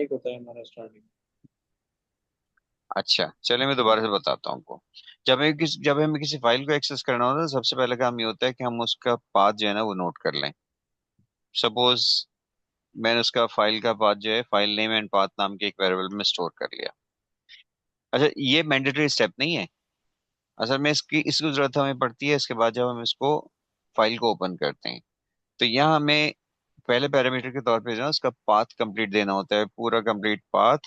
Like होता है हमारा स्टार्टिंग। अच्छा चलिए मैं दोबारा से बताता हूँ आपको। जब हमें किसी फाइल को एक्सेस करना होता है तो सबसे पहले काम ये होता है कि हम उसका पाथ जो है ना वो नोट कर लें। सपोज मैंने उसका फाइल का पाथ जो है फाइल नेम एंड पाथ नाम के एक वेरिएबल में स्टोर कर लिया। अच्छा ये मैंडेटरी स्टेप नहीं है। असल में इसकी जरूरत हमें पड़ती है इसके बाद जब हम इसको फाइल को ओपन करते हैं। तो यहाँ हमें पहले पैरामीटर के तौर पे जो है उसका पाथ कंप्लीट देना होता है, पूरा कंप्लीट पाथ।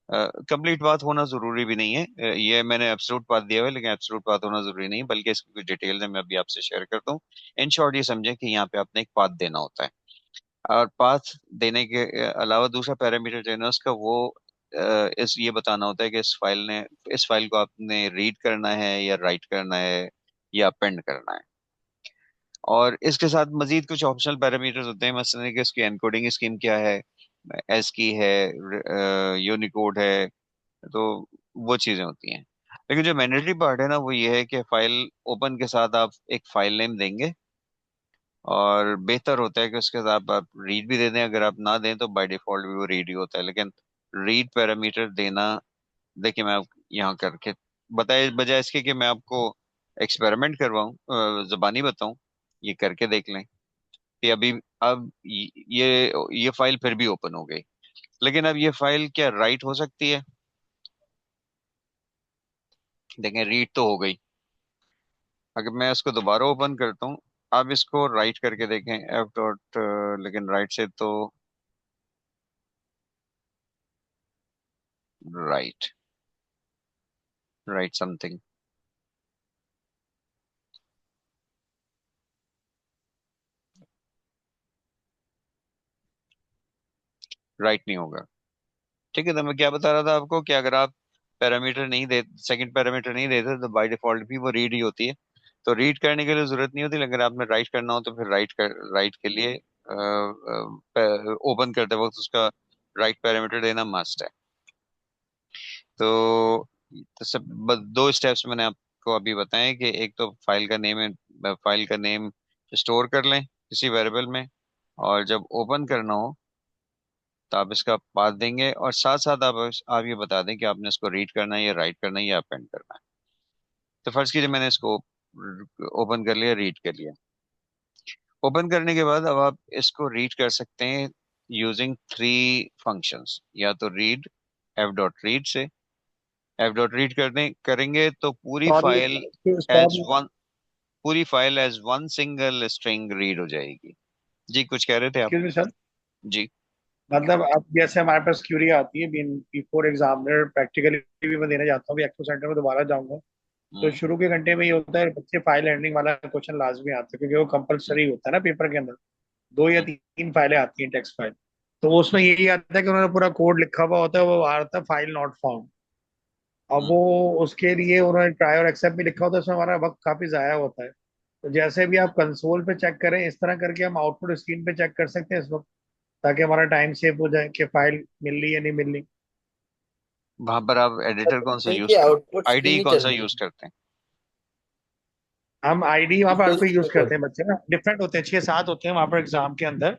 कंप्लीट पाथ होना जरूरी भी नहीं है। ये मैंने एब्सोल्यूट पाथ दिया हुआ है लेकिन एब्सोल्यूट पाथ होना जरूरी नहीं, बल्कि इसकी कुछ डिटेल्स है मैं अभी आपसे शेयर करता हूँ। इन शॉर्ट ये समझें कि यहाँ पे आपने एक पाथ देना होता है। और पाथ देने के अलावा दूसरा पैरामीटर जो है ना उसका वो इस ये बताना होता है कि इस फाइल को आपने रीड करना है या राइट करना है या अपेंड करना है। और इसके साथ मजीद कुछ ऑप्शनल पैरामीटर्स होते हैं, मसलन कि इसकी एनकोडिंग स्कीम क्या है, एस की है, यूनिकोड है। तो वो चीजें होती हैं। लेकिन जो मैंडेटरी पार्ट है ना वो ये है कि फाइल ओपन के साथ आप एक फाइल नेम देंगे। और बेहतर होता है कि उसके साथ आप रीड भी दे दें, अगर आप ना दें तो बाय डिफॉल्ट भी वो रीड ही होता है, लेकिन रीड पैरामीटर देना। देखिए मैं आप यहाँ करके बताए बजाय इसके कि मैं आपको एक्सपेरिमेंट करवाऊं, जुबानी बताऊं, ये करके देख लें कि अभी अब ये फाइल फिर भी ओपन हो गई। लेकिन अब ये फाइल क्या राइट हो सकती है? देखें रीड तो हो गई। अगर मैं इसको दोबारा ओपन करता हूँ, अब इसको राइट करके देखें एफ डॉट, लेकिन राइट से तो राइट, राइट समथिंग, राइट नहीं होगा। ठीक है, तो मैं क्या बता रहा था आपको कि अगर आप पैरामीटर नहीं दे सेकंड पैरामीटर नहीं देते तो बाय डिफॉल्ट भी वो रीड ही होती है। तो रीड करने के लिए जरूरत नहीं होती, लेकिन अगर आपने राइट करना हो तो फिर राइट के लिए ओपन करते वक्त उसका राइट पैरामीटर देना मस्ट है। तो सब दो स्टेप्स मैंने आपको अभी बताए कि एक तो फाइल का नेम है, फाइल का नेम स्टोर कर लें किसी वेरिएबल में, और जब ओपन करना हो तो आप इसका पाथ देंगे, और साथ साथ आप ये बता दें कि आपने इसको रीड करना है या राइट करना है या अपेंड करना है। तो फर्ज कीजिए मैंने इसको ओपन कर लिया, रीड कर लिया। ओपन करने के बाद अब आप इसको रीड कर सकते हैं यूजिंग थ्री फंक्शंस। या तो रीड एफ डॉट रीड से, एफ डॉट रीड करेंगे तो सॉरी, एज स्टॉप। वन पूरी file as one single string read हो जाएगी। जी कुछ कह रहे थे आप? Excuse me sir. जी। मतलब अब जैसे हमारे पास क्यूरी आती है बिफोर एग्जामिनर, प्रैक्टिकली भी मैं देने जाता हूँ, भी एक्सपो सेंटर में दोबारा जाऊंगा। तो हम्म। शुरू के घंटे में ये होता है, बच्चे फाइल हैंडलिंग वाला क्वेश्चन लाजमी आता है क्योंकि वो हम्म। कंपलसरी होता है ना पेपर के अंदर। दो या हम्म। तीन फाइलें आती हैं, टेक्स्ट फाइल। तो उसमें यही आता है कि उन्होंने पूरा कोड लिखा हुआ होता है, वो आ रहा था फाइल नॉट फाउंड। अब हम्म। वो उसके लिए उन्होंने ट्राई और एक्सेप्ट भी लिखा होता है, उसमें हमारा वक्त काफी जाया होता है। तो जैसे भी आप कंसोल पे चेक करें, इस तरह करके हम आउटपुट स्क्रीन पे चेक कर सकते हैं इस वक्त, ताकि हमारा टाइम सेव हो जाए कि फाइल मिल रही है नहीं मिल रही। वहां पर आप एडिटर कौन सा देखते हैं यूज कि कर आउटपुट स्क्रीन आईडी नहीं कौन चल सा रही यूज करते हैं? हम आईडी वहाँ पर हर विजुअल कोई यूज स्टूडियो करते कोड। हैं, बच्चे ना डिफरेंट होते हैं, 6-7 होते हैं वहाँ पर एग्जाम के अंदर।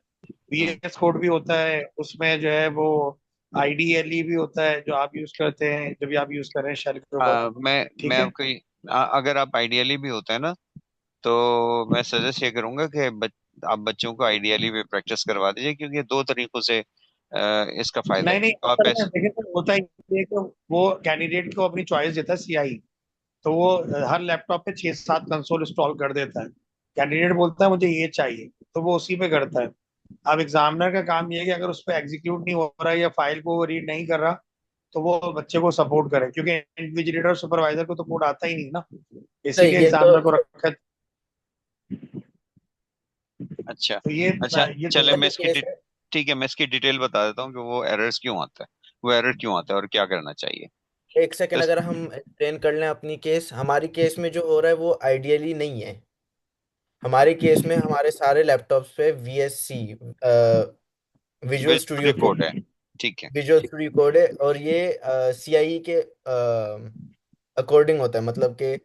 वीएस कोड भी होता है उसमें, जो है वो आईडीएलई भी होता है जो आप यूज करते हैं जब भी आप यूज कर रहे हैं शेल के ऊपर। मैं ठीक है। आपको अगर आप आइडियली भी होता है ना तो मैं सजेस्ट ये करूंगा कि आप बच्चों को आइडियली भी प्रैक्टिस करवा दीजिए, क्योंकि दो तरीकों से इसका फायदा है। नहीं नहीं, तो आप असल में ऐसे देखिए तो होता ही है कि वो कैंडिडेट को अपनी चॉइस देता है सीआई। तो वो हर लैपटॉप पे 6-7 कंसोल इंस्टॉल कर देता है। कैंडिडेट बोलता है मुझे ये चाहिए, तो वो उसी पे करता है। अब एग्जामिनर का काम ये है कि अगर उस पर एग्जीक्यूट नहीं हो रहा है या फाइल को वो रीड नहीं कर रहा, तो वो बच्चे को सपोर्ट करे, क्योंकि इन्विजिलेटर और सुपरवाइजर को तो कोड आता ही नहीं ना, नहीं इसीलिए ये तो एग्जामिनर को रखा है। अच्छा। तो ये अच्छा ये चले मैं ऐसे इसकी केस है। ठीक है मैं इसकी डिटेल बता देता हूँ कि वो एरर क्यों आता है और क्या करना चाहिए। एक तो सेकंड अगर हम एक्सप्लेन कर लें अपनी केस, हमारी केस में जो हो रहा है वो आइडियली नहीं है। हमारे केस में हमारे सारे लैपटॉप्स पे VSC, visual studio code code, है। ठीक है। विजुअल स्टूडियो कोड है। और ये CIE के अकॉर्डिंग होता है, मतलब कि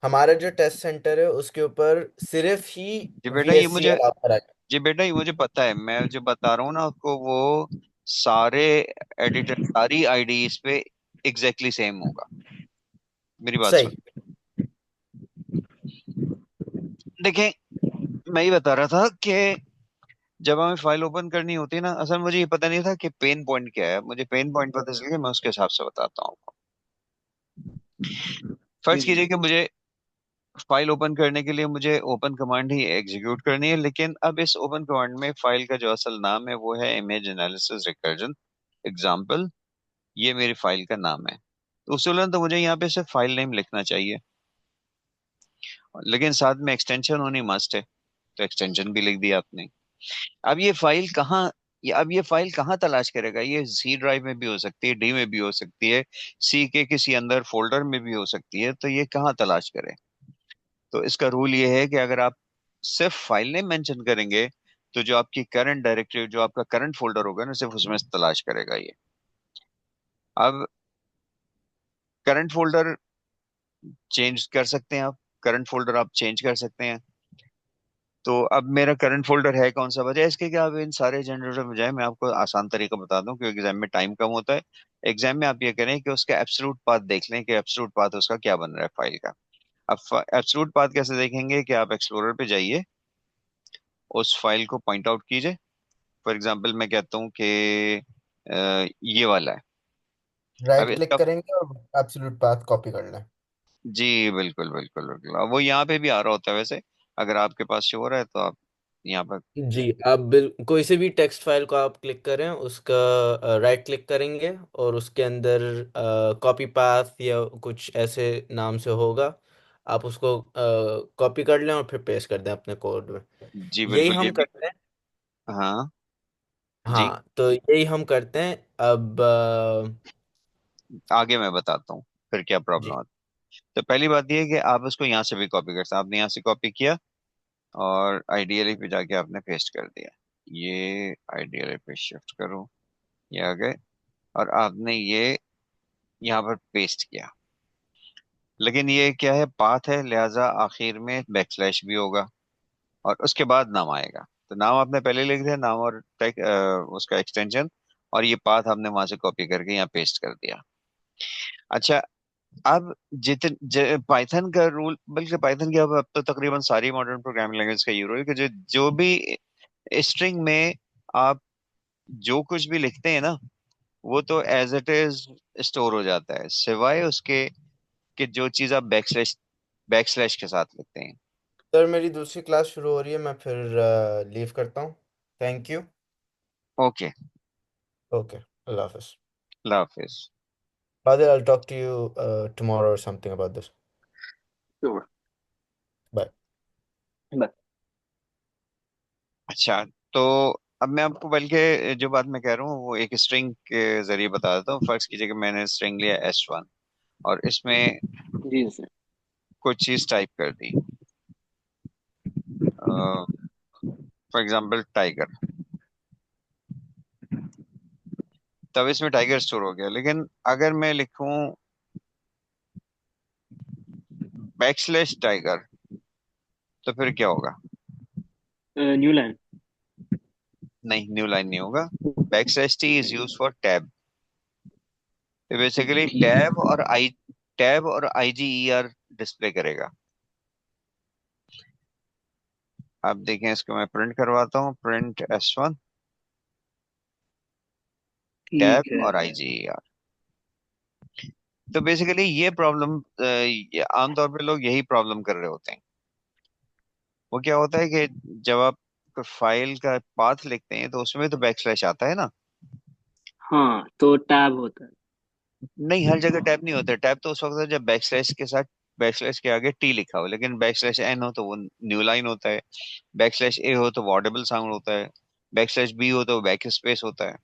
हमारा जो टेस्ट सेंटर है उसके ऊपर सिर्फ ही जी बेटा ये VSC मुझे अलाउ करा है। जी बेटा ये मुझे पता है, मैं जो बता रहा हूँ ना आपको वो सारे एडिटर सारी आईडी इस पे एग्जैक्टली सेम होगा। मेरी बात सुन। सही। देखें, मैं ये बता रहा था कि जब हमें फाइल ओपन करनी होती है ना, असल मुझे ये पता नहीं था कि पेन पॉइंट क्या है। मुझे पेन पॉइंट पता चल गया, मैं उसके हिसाब से बताता हूँ आपको। जी फर्ज जी। कीजिए कि मुझे फाइल ओपन करने के लिए मुझे ओपन कमांड ही एग्जीक्यूट करनी है, लेकिन अब इस ओपन कमांड में फाइल का जो असल नाम है वो है इमेज एनालिसिस रिकर्जन एग्जाम्पल। ये मेरी फाइल का नाम है। तो उसूलन तो मुझे यहाँ पे सिर्फ फाइल नेम लिखना चाहिए, लेकिन साथ में एक्सटेंशन होनी मस्ट है, तो एक्सटेंशन भी लिख दिया आपने। अब ये फाइल कहाँ तलाश करेगा? ये सी ड्राइव में भी हो सकती है, डी में भी हो सकती है, सी के किसी अंदर फोल्डर में भी हो सकती है, तो ये कहाँ तलाश करे? तो इसका रूल ये है कि अगर आप सिर्फ फाइल नेम मेंशन करेंगे, तो जो आपकी करंट डायरेक्टरी, जो आपका करंट फोल्डर होगा ना, सिर्फ उसमें से तलाश करेगा ये। अब करंट फोल्डर चेंज कर सकते हैं आप, करंट फोल्डर आप चेंज कर सकते हैं। तो अब मेरा करंट फोल्डर है कौन सा? वजह इसके कि आप इन सारे जनरेटर में जाए, मैं आपको आसान तरीका बता दूं, क्योंकि एग्जाम में टाइम कम होता है। एग्जाम में आप ये करें कि उसका एब्सोल्यूट पाथ देख लें कि एब्सोल्यूट पाथ उसका क्या बन रहा है फाइल का। अब एब्सोल्यूट पाथ कैसे देखेंगे? कि आप एक्सप्लोरर पे जाइए, उस फाइल को पॉइंट आउट कीजिए। फॉर एग्जाम्पल मैं कहता हूँ कि ये वाला है। अब राइट क्लिक इसका, करेंगे और एब्सोल्यूट पाथ कॉपी कर लें। जी बिल्कुल बिल्कुल बिल्कुल, अब वो यहाँ पे भी आ रहा होता है वैसे। अगर आपके पास शो हो रहा है तो आप यहाँ पर, जी, आप कोई से भी टेक्स्ट फाइल को आप क्लिक करें, उसका राइट क्लिक करेंगे और उसके अंदर कॉपी पाथ या कुछ ऐसे नाम से होगा, आप उसको कॉपी कर लें और फिर पेस्ट कर दें अपने कोड में। जी यही बिल्कुल, ये हम भी। करते हैं। हाँ जी, हाँ, तो यही हम करते हैं अब। आगे मैं बताता हूँ फिर क्या प्रॉब्लम जी। आती है। तो पहली बात ये है कि आप उसको यहाँ से भी कॉपी कर सकते हैं। आपने यहाँ से कॉपी किया और आइडियली पे जाके आपने पेस्ट कर दिया। ये आइडियली पे शिफ्ट करो, ये आ गए, और आपने ये यहाँ पर पेस्ट किया। लेकिन ये क्या है? पाथ है, लिहाजा आखिर में बैकस्लैश भी होगा और उसके बाद नाम आएगा। तो नाम आपने पहले लिख दिया, नाम और उसका एक्सटेंशन, और ये पाथ आपने वहां से कॉपी करके यहाँ पेस्ट कर दिया। अच्छा, अब पाइथन का रूल, बल्कि पाइथन की अब तो तकरीबन सारी मॉडर्न प्रोग्रामिंग लैंग्वेज का ये रूल है कि जो जो भी स्ट्रिंग में आप जो कुछ भी लिखते हैं ना, वो तो एज इट इज स्टोर हो जाता है, सिवाय उसके कि जो चीज आप बैकस्लैश के साथ लिखते हैं। सर, मेरी दूसरी क्लास शुरू हो रही है, मैं फिर लीव करता हूँ। Thank you. Okay, okay, Allah Hafiz. Allah Hafiz. Fadil, I'll talk to you tomorrow or something about this. Sure. Bye. बस। अच्छा, तो अब मैं आपको बल्कि जो बात मैं कह रहा हूँ वो एक स्ट्रिंग के जरिए बता देता हूँ। फर्ज कीजिए कि मैंने स्ट्रिंग लिया S1 और इसमें जी सर। कुछ चीज टाइप कर दी, फॉर एग्जाम्पल टाइगर। तब इसमें टाइगर स्टोर हो गया। लेकिन अगर मैं लिखूं बैकस्लैश टाइगर, तो फिर क्या होगा? New line. नहीं, न्यू लाइन नहीं होगा। Backslash T is use for tab. तो बेसिकली ठीक है। टैब और IGER डिस्प्ले करेगा। आप देखें, इसको मैं प्रिंट करवाता हूँ, प्रिंट S1 ठीक टैब है। और IGER। तो बेसिकली ये प्रॉब्लम, आमतौर पे लोग यही प्रॉब्लम कर रहे होते हैं। वो क्या होता है कि जब आप फाइल का पाथ लिखते हैं तो उसमें तो बैकस्लैश आता है ना। हाँ, तो टैब होता है। नहीं, हर जगह टैब नहीं होता। टैब तो उस वक्त है जब बैकस्लैश के साथ, बैकस्लैश के आगे टी लिखा हो। लेकिन बैकस्लैश एन हो तो वो न्यू लाइन होता है, बैकस्लैश ए हो तो वो ऑडिबल साउंड होता है, बैकस्लैश बी हो तो बैक स्पेस होता है।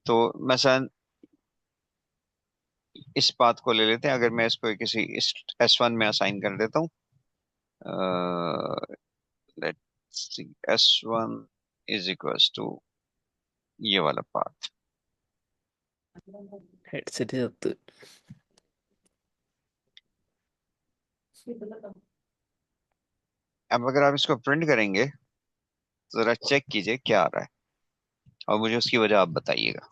तो मसलन इस बात को ले लेते हैं, अगर मैं इसको किसी S1 में असाइन कर देता हूँ, let's see, S1 is equals to ये वाला पाथ। हेडसेट है तो। अब अगर आप इसको प्रिंट करेंगे जरा चेक कीजिए क्या आ रहा है और मुझे उसकी वजह आप बताइएगा।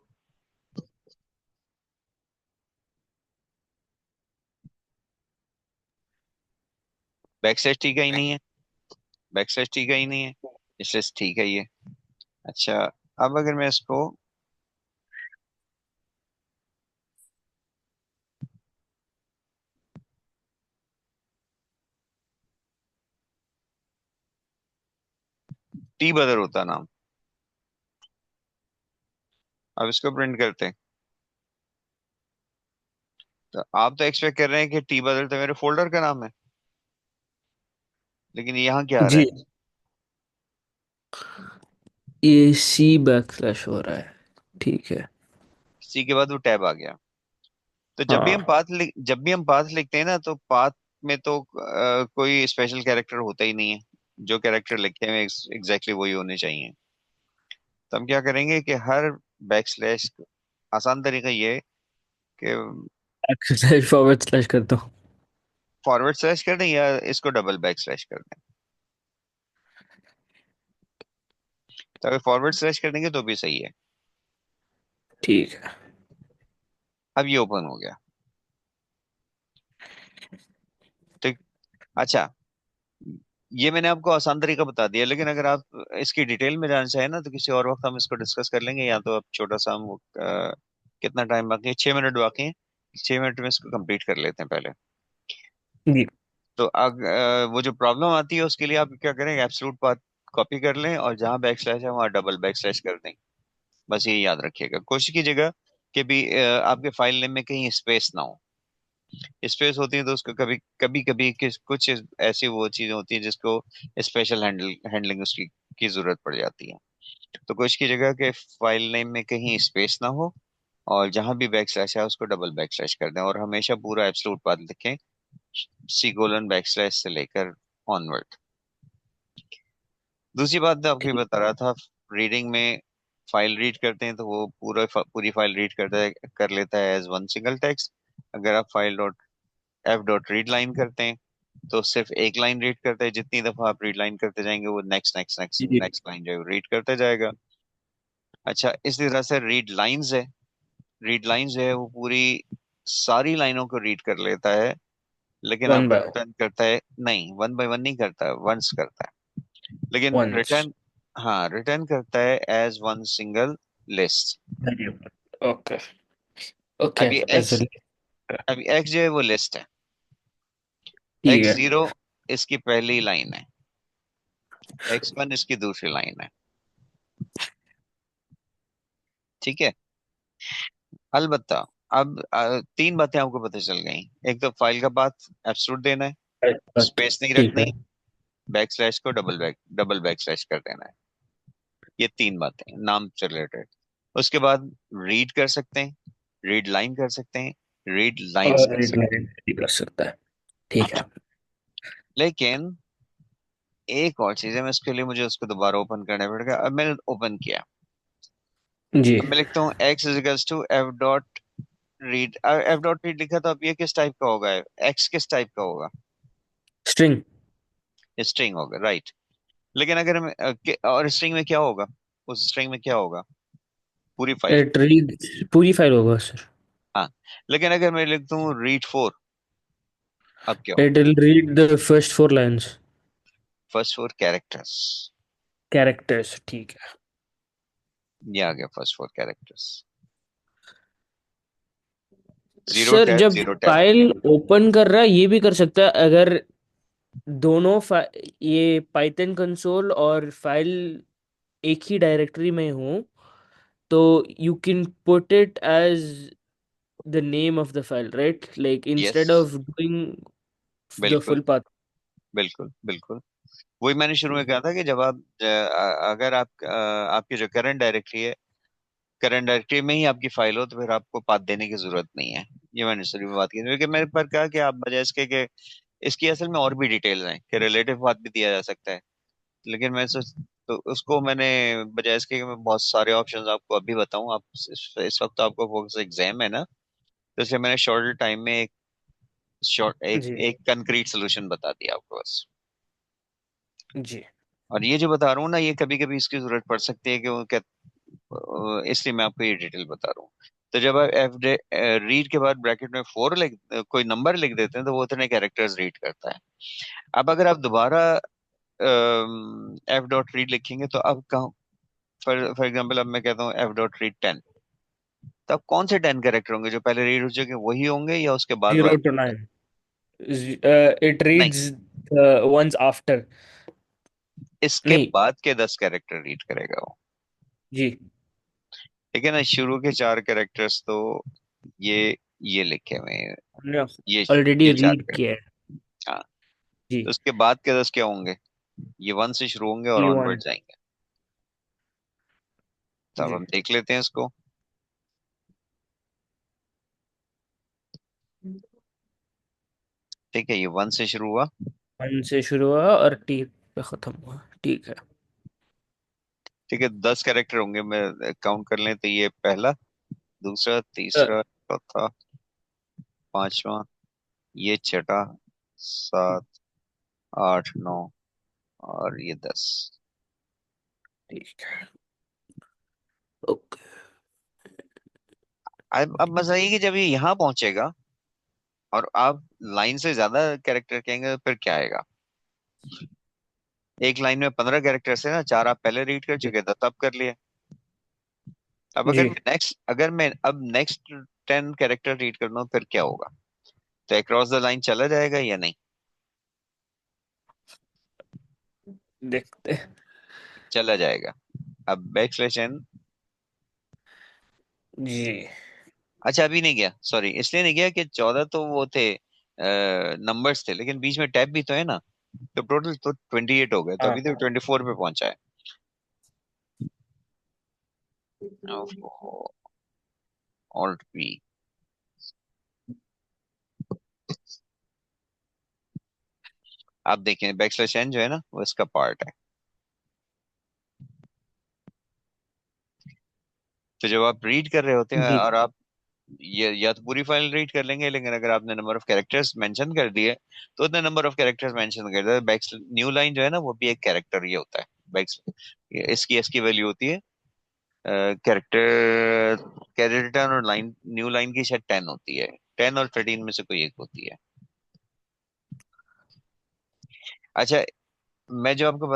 बैक स्लैश ठीक है ही नहीं है, बैक स्लैश ठीक है ही नहीं है, इसलिए ठीक है ये। अच्छा, अब अगर मैं इसको टी बदर होता नाम, अब इसको प्रिंट करते हैं, तो आप तो एक्सपेक्ट कर रहे हैं कि टी बदर तो मेरे फोल्डर का नाम है, लेकिन यहाँ क्या आ रहा जी, है? ये सी बैक स्लैश हो रहा है। ठीक है। सी के बाद वो टैब आ गया। तो हाँ। जब भी हम पाथ लिखते हैं ना, तो पाथ में तो कोई स्पेशल कैरेक्टर होता ही नहीं है, जो कैरेक्टर लिखे हैं एग्जैक्टली वही होने चाहिए। तो हम क्या करेंगे कि हर बैक स्लैश, आसान तरीका ये है कि बैक स्लैश फॉरवर्ड स्लैश करता हूँ। फॉरवर्ड स्लैश कर दें या इसको डबल बैक स्लैश कर दें। तो अगर फॉरवर्ड स्लैश कर देंगे तो भी सही है। ठीक है। अब ये ओपन हो गया। ठीक। अच्छा, ये मैंने आपको आसान तरीका बता दिया, लेकिन अगर आप इसकी डिटेल में जानना चाहें ना, तो किसी और वक्त हम इसको डिस्कस कर लेंगे। या तो अब छोटा सा हम कितना टाइम बाकी है, 6 मिनट बाकी है, 6 मिनट में इसको कंप्लीट कर लेते हैं पहले। जी। तो वो जो प्रॉब्लम आती है उसके लिए आप क्या करें, एब्सोल्यूट पाथ कॉपी कर लें और जहां बैक स्लैश है वहां डबल बैक स्लैश कर दें। बस ये याद रखिएगा, कोशिश कीजिएगा कि भी आपके फाइल नेम में कहीं स्पेस ना हो। स्पेस होती है तो उसको कभी कभी कभी कुछ ऐसी वो चीजें होती है जिसको स्पेशल हैंडलिंग उसकी की जरूरत पड़ जाती है। तो कोशिश कीजिएगा कि फाइल नेम में कहीं स्पेस ना हो, और जहां भी बैक स्लैश है उसको डबल बैक स्लैश कर दें, और हमेशा पूरा एब्सोल्यूट पाथ लिखें, सी कोलन बैक स्लैश से लेकर ऑनवर्ड। दूसरी बात मैं आपको ये ठीक। बता रहा था, रीडिंग में फाइल रीड करते हैं तो वो पूरी फाइल रीड करता है, कर लेता है एज वन सिंगल टेक्स्ट। अगर आप file dot F dot read line करते हैं तो सिर्फ एक लाइन रीड करता है, जितनी दफा आप रीड लाइन करते जाएंगे वो नेक्स्ट नेक्स्ट नेक्स्ट जी। नेक्स्ट लाइन जो है रीड करता जाएगा। अच्छा, इसी तरह से रीड लाइंस है, रीड लाइंस है वो पूरी सारी लाइनों को रीड कर लेता है, लेकिन वन आपको बाय रिटर्न करता है नहीं, वन बाय वन नहीं करता, वंस करता है, लेकिन वंस। रिटर्न, हाँ रिटर्न करता है as one single list. Okay. Okay. अभी ऐसे। एक्स, अभी एक्स जो है वो लिस्ट है, ठीक एक्स है। जीरो इसकी पहली लाइन है, एक्स वन इसकी दूसरी लाइन है। ठीक है। अलबत्ता अब तीन बातें आपको पता चल गई। एक तो फाइल का पाथ एब्सोल्यूट देना है, स्पेस नहीं ठीक है। रखनी, बैक स्लैश को डबल बैक स्लैश कर देना है। ये तीन बातें नाम से रिलेटेड। उसके बाद रीड कर सकते हैं, रीड लाइन कर सकते हैं, रीड लाइंस और कर रीड सकते लाइन भी कर सकता है। ठीक है। हैं। लेकिन एक और चीज है, मैं इसके लिए मुझे उसको दोबारा ओपन करना पड़ेगा। अब मैंने ओपन किया, जी। अब मैं लिखता हूँ x equals to f dot read. F dot read लिखा तो अब ये किस टाइप का होगा, एक्स किस टाइप का होगा, स्ट्रिंग। स्ट्रिंग होगा, राइट। लेकिन अगर हम और स्ट्रिंग में क्या होगा, उस स्ट्रिंग में क्या होगा, पूरी फाइल। इट रीड पूरी फाइल होगा सर। हाँ, लेकिन अगर मैं लिखता हूँ रीड फोर, अब क्या इट होगा, will read the first four lines. First four characters. Characters. ठीक है। ये आ गया first four characters, zero sir tab जब जीरो टैब। फाइल ओपन कर रहा है ये भी कर सकता है, अगर दोनों ये पाइथन कंसोल और फाइल एक ही डायरेक्टरी में हो तो you can put it as the name of the file, right? Like yes, instead of doing the बिल्कुल फुल पाथ। बिल्कुल बिल्कुल। वही मैंने शुरू में कहा था कि जब आप अगर आप आपकी जो करंट डायरेक्टरी है, करंट डायरेक्टरी में ही आपकी फाइल हो, तो फिर आपको पाथ देने की जरूरत नहीं है। ये मैंने शुरू में बात की, क्योंकि मेरे पर कहा कि आप बजाय इसके कि इसकी असल में और भी डिटेल्स हैं कि रिलेटिव पाथ भी दिया जा सकता है, लेकिन मैं सोच, तो उसको मैंने बजाय इसके कि मैं बहुत सारे ऑप्शंस आपको अभी बताऊं, आप इस वक्त तो आपको फोकस एग्जाम है ना, तो इसलिए मैंने शॉर्ट टाइम में एक जी। एक कंक्रीट सोल्यूशन बता दिया आपको बस। जी। और ये जो बता रहा हूँ ना, ये कभी कभी इसकी जरूरत पड़ सकती है कि वो क्या, इसलिए मैं आपको ये डिटेल बता रहा हूँ। तो जब आप एफ रीड के बाद ब्रैकेट में 4 लिख, कोई नंबर लिख देते हैं, तो वो उतने कैरेक्टर्स रीड करता है। अब अगर आप दोबारा एफ डॉट रीड लिखेंगे, तो अब कहाँ, फॉर एग्जाम्पल अब मैं कहता हूँ एफ डॉट रीड 10, तो अब कौन से 10 कैरेक्टर होंगे जो पहले रीड हो चुके हैं, वही होंगे या उसके बाद जीरो वाले? टू नाइन इट नहीं, रीड्स वंस आफ्टर। इसके नहीं बाद के 10 कैरेक्टर रीड करेगा वो। जी, ठीक है ना, शुरू के 4 कैरेक्टर्स तो ये लिखे हुए हैं, हमने ये ऑलरेडी ये चार रीड किया कैरेक्टर। है। हाँ, जी, तो उसके बाद के 10 क्या होंगे? ये 1 से शुरू होंगे और E1। ऑनवर्ड जाएंगे। तो अब जी, हम देख लेते हैं इसको। ठीक है, ये 1 से शुरू हुआ। 1 से शुरू हुआ और T पे खत्म हुआ, ठीक है। ठीक है, 10 कैरेक्टर होंगे, मैं काउंट कर लें तो ये पहला, दूसरा, अ, तीसरा, चौथा, पांचवा, ये छठा, 7, 8, 9 और ये 10। ठीक है, ओके। अब मजा ये कि जब ये यहाँ पहुंचेगा और आप लाइन से ज्यादा कैरेक्टर कहेंगे, तो फिर क्या आएगा? एक लाइन में 15 कैरेक्टर्स है ना, 4 आप पहले रीड कर जी चुके थे, तब कर लिए। अब जी, अगर मैं अब नेक्स्ट 10 कैरेक्टर रीड करना हूँ, फिर क्या होगा? तो अक्रॉस द लाइन चला जाएगा या नहीं? देखते हैं। चला जाएगा। अब बैकस्लैश n। जी अच्छा, अभी नहीं गया, सॉरी, इसलिए नहीं गया कि 14 तो वो थे, नंबर्स थे, लेकिन बीच में टैब भी तो है ना, तो टोटल तो 28 हो गए, तो हाँ, अभी तो 24 पे पहुंचा है। Alt P. आप देखें, बैकस्लैश n जो है ना, वो इसका पार्ट है। तो जब आप रीड कर रहे होते हैं जी और आप ये या तो पूरी फाइल रीड कर लेंगे, लेकिन अगर आपने नंबर ऑफ कैरेक्टर्स मेंशन कर दिए, तो उतने नंबर ऑफ कैरेक्टर्स मेंशन कर दिए। बैक न्यू लाइन जो है ना, वो भी एक कैरेक्टर ये होता है। बैक इसकी वैल्यू होती है कैरेक्टर, कैरेक्टर और लाइन, न्यू लाइन की शायद 10 होती है, 10 और 13 में से कोई एक होती है। अच्छा, मैं जो आपको